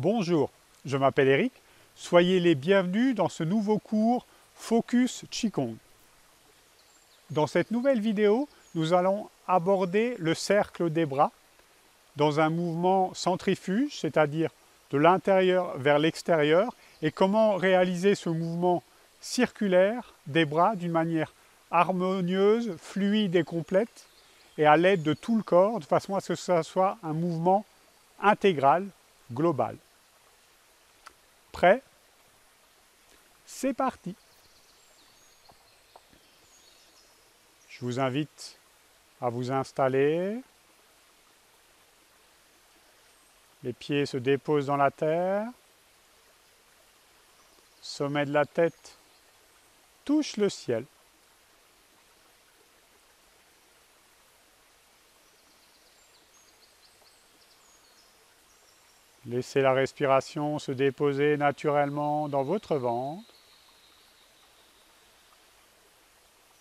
Bonjour, je m'appelle Eric. Soyez les bienvenus dans ce nouveau cours Focus Qigong. Dans cette nouvelle vidéo, nous allons aborder le cercle des bras dans un mouvement centrifuge, c'est-à-dire de l'intérieur vers l'extérieur, et comment réaliser ce mouvement circulaire des bras d'une manière harmonieuse, fluide et complète, et à l'aide de tout le corps, de façon à ce que ce soit un mouvement intégral, global. Prêt? C'est parti! Je vous invite à vous installer. Les pieds se déposent dans la terre. Sommet de la tête touche le ciel. Laissez la respiration se déposer naturellement dans votre ventre.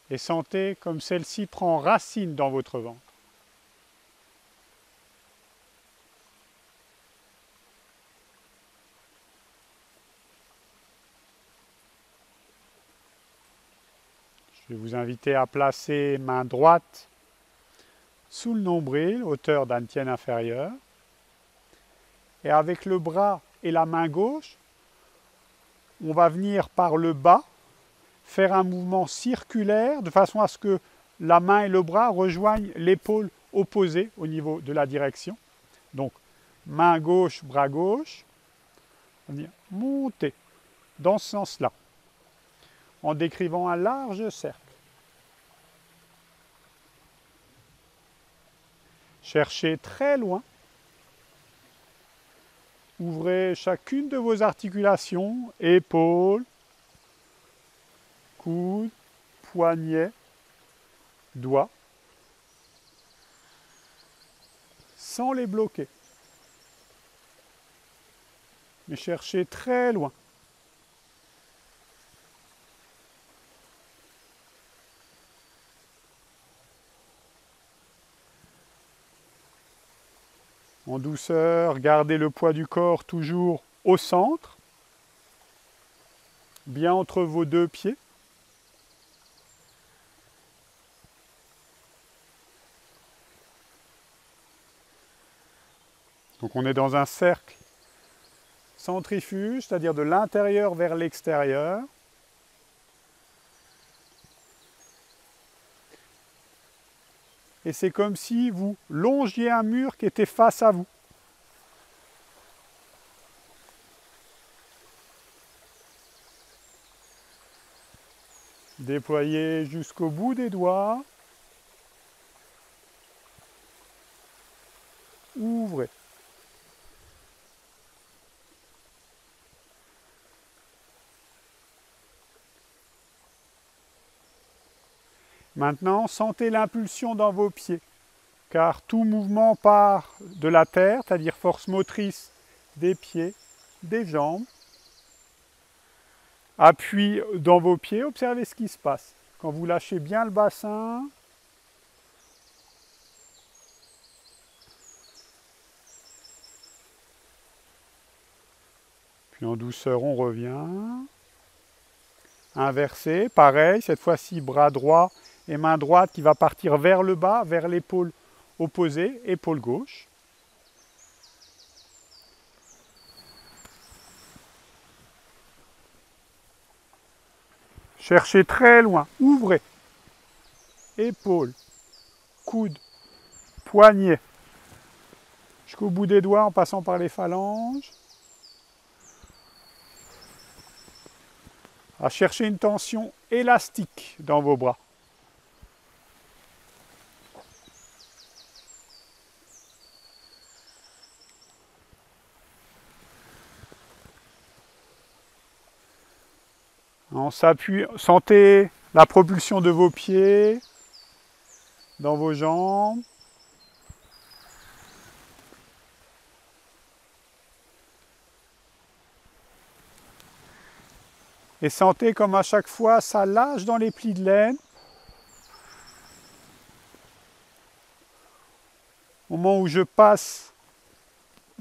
Et sentez comme celle-ci prend racine dans votre ventre. Je vais vous inviter à placer main droite sous le nombril, hauteur d'un tiers inférieur. Et avec le bras et la main gauche, on va venir par le bas, faire un mouvement circulaire de façon à ce que la main et le bras rejoignent l'épaule opposée au niveau de la direction. Donc, main gauche, bras gauche, on va venir monter dans ce sens-là, en décrivant un large cercle. Cherchez très loin. Ouvrez chacune de vos articulations, épaules, coudes, poignets, doigts, sans les bloquer. Mais cherchez très loin. En douceur, gardez le poids du corps toujours au centre, bien entre vos deux pieds. Donc on est dans un cercle centrifuge, c'est-à-dire de l'intérieur vers l'extérieur. Et c'est comme si vous longiez un mur qui était face à vous. Déployez jusqu'au bout des doigts. Ouvrez. Maintenant, sentez l'impulsion dans vos pieds, car tout mouvement part de la terre, c'est-à-dire force motrice des pieds, des jambes. Appui dans vos pieds, observez ce qui se passe. Quand vous lâchez bien le bassin, puis en douceur on revient. Inversé, pareil, cette fois-ci bras droit et main droite qui va partir vers le bas, vers l'épaule opposée, épaule gauche. Cherchez très loin, ouvrez. Épaule, coude, poignet, jusqu'au bout des doigts en passant par les phalanges. À chercher une tension élastique dans vos bras. On s'appuie, sentez la propulsion de vos pieds dans vos jambes. Et sentez comme à chaque fois ça lâche dans les plis de laine. Au moment où je passe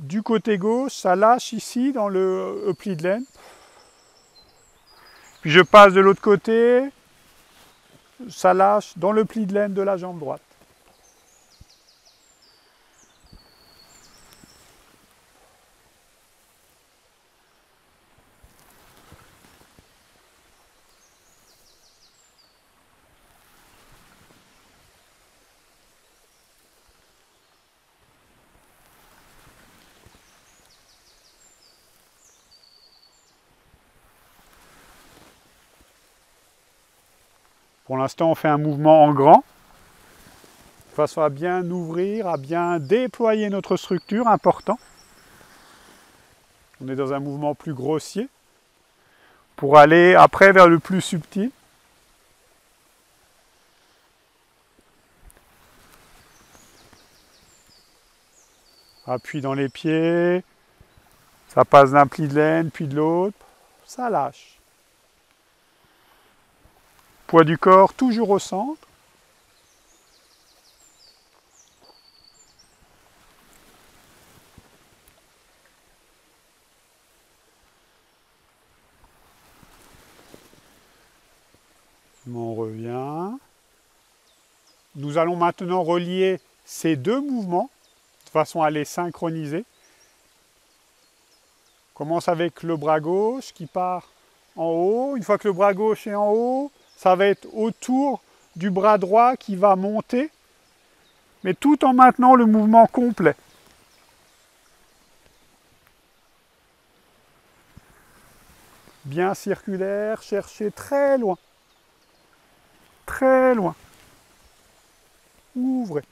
du côté gauche, ça lâche ici dans le pli de laine. Puis je passe de l'autre côté, ça lâche dans le pli de laine de la jambe droite. Pour l'instant, on fait un mouvement en grand, de façon à bien ouvrir, à bien déployer notre structure, important. On est dans un mouvement plus grossier, pour aller après vers le plus subtil. Appui dans les pieds, ça passe d'un pli de laine, puis de l'autre, ça lâche. Poids du corps toujours au centre. On revient. Nous allons maintenant relier ces deux mouvements de façon à les synchroniser. On commence avec le bras gauche qui part en haut. Une fois que le bras gauche est en haut, ça va être autour du bras droit qui va monter, mais tout en maintenant le mouvement complet. Bien circulaire, cherchez très loin. Très loin. Ouvrez.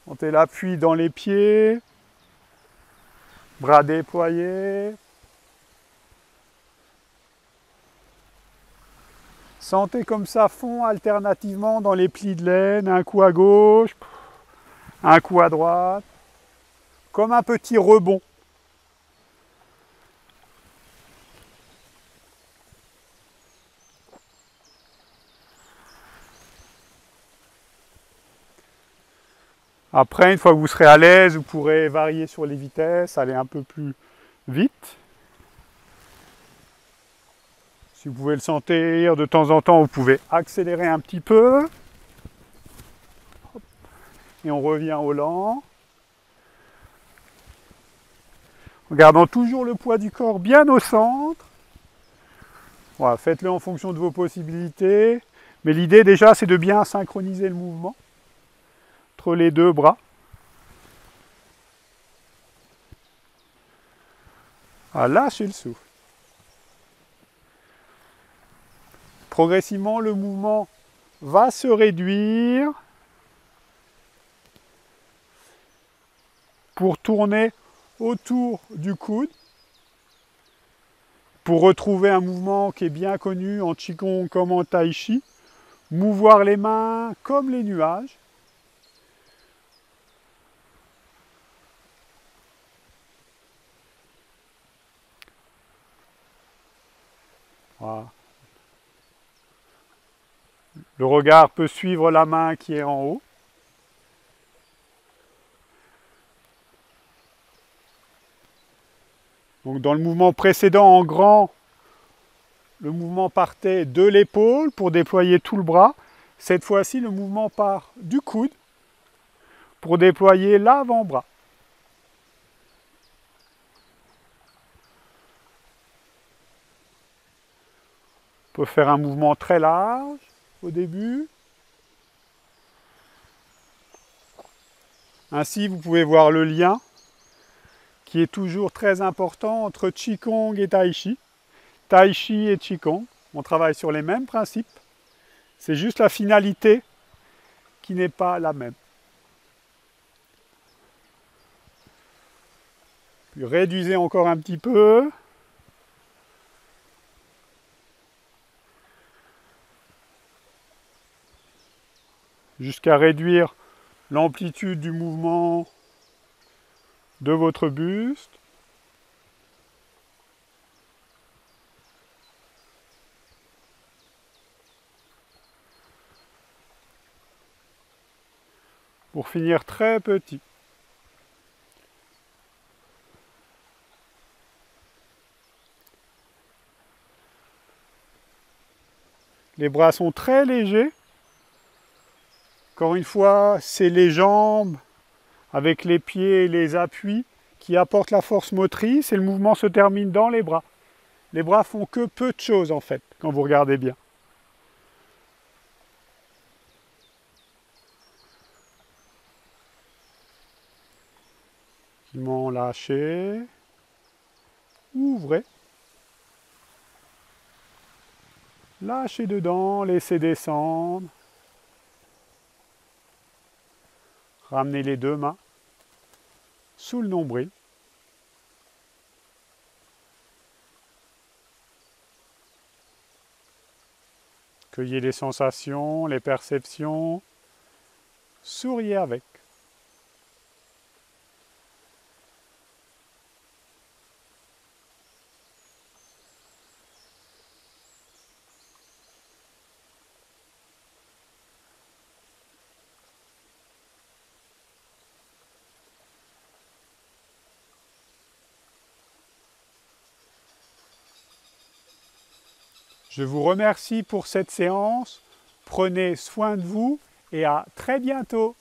Montez l'appui dans les pieds, bras déployés. Sentez comme ça fond alternativement dans les plis de laine, un coup à gauche, un coup à droite, comme un petit rebond. Après, une fois que vous serez à l'aise, vous pourrez varier sur les vitesses, aller un peu plus vite. Si vous pouvez le sentir, de temps en temps, vous pouvez accélérer un petit peu. Et on revient au lent. En gardant toujours le poids du corps bien au centre. Voilà, faites-le en fonction de vos possibilités. Mais l'idée déjà, c'est de bien synchroniser le mouvement entre les deux bras. Voilà, lâchez le souffle. Progressivement, le mouvement va se réduire pour tourner autour du coude, pour retrouver un mouvement qui est bien connu en Qigong comme en Tai Chi, mouvoir les mains comme les nuages. Voilà. Le regard peut suivre la main qui est en haut. Donc dans le mouvement précédent en grand, le mouvement partait de l'épaule pour déployer tout le bras. Cette fois-ci, le mouvement part du coude pour déployer l'avant-bras. On peut faire un mouvement très large au début. Ainsi, vous pouvez voir le lien qui est toujours très important entre Qigong et Tai Chi. Tai Chi et Qigong, on travaille sur les mêmes principes. C'est juste la finalité qui n'est pas la même. Puis réduisez encore un petit peu. Jusqu'à réduire l'amplitude du mouvement de votre buste. Pour finir très petit. Les bras sont très légers. Encore une fois, c'est les jambes avec les pieds et les appuis qui apportent la force motrice et le mouvement se termine dans les bras. Les bras font que peu de choses en fait, quand vous regardez bien. Lâchez, ouvrez, lâchez dedans, laissez descendre, ramenez les deux mains sous le nombril. Cueillez les sensations, les perceptions, souriez avec. Je vous remercie pour cette séance. Prenez soin de vous et à très bientôt.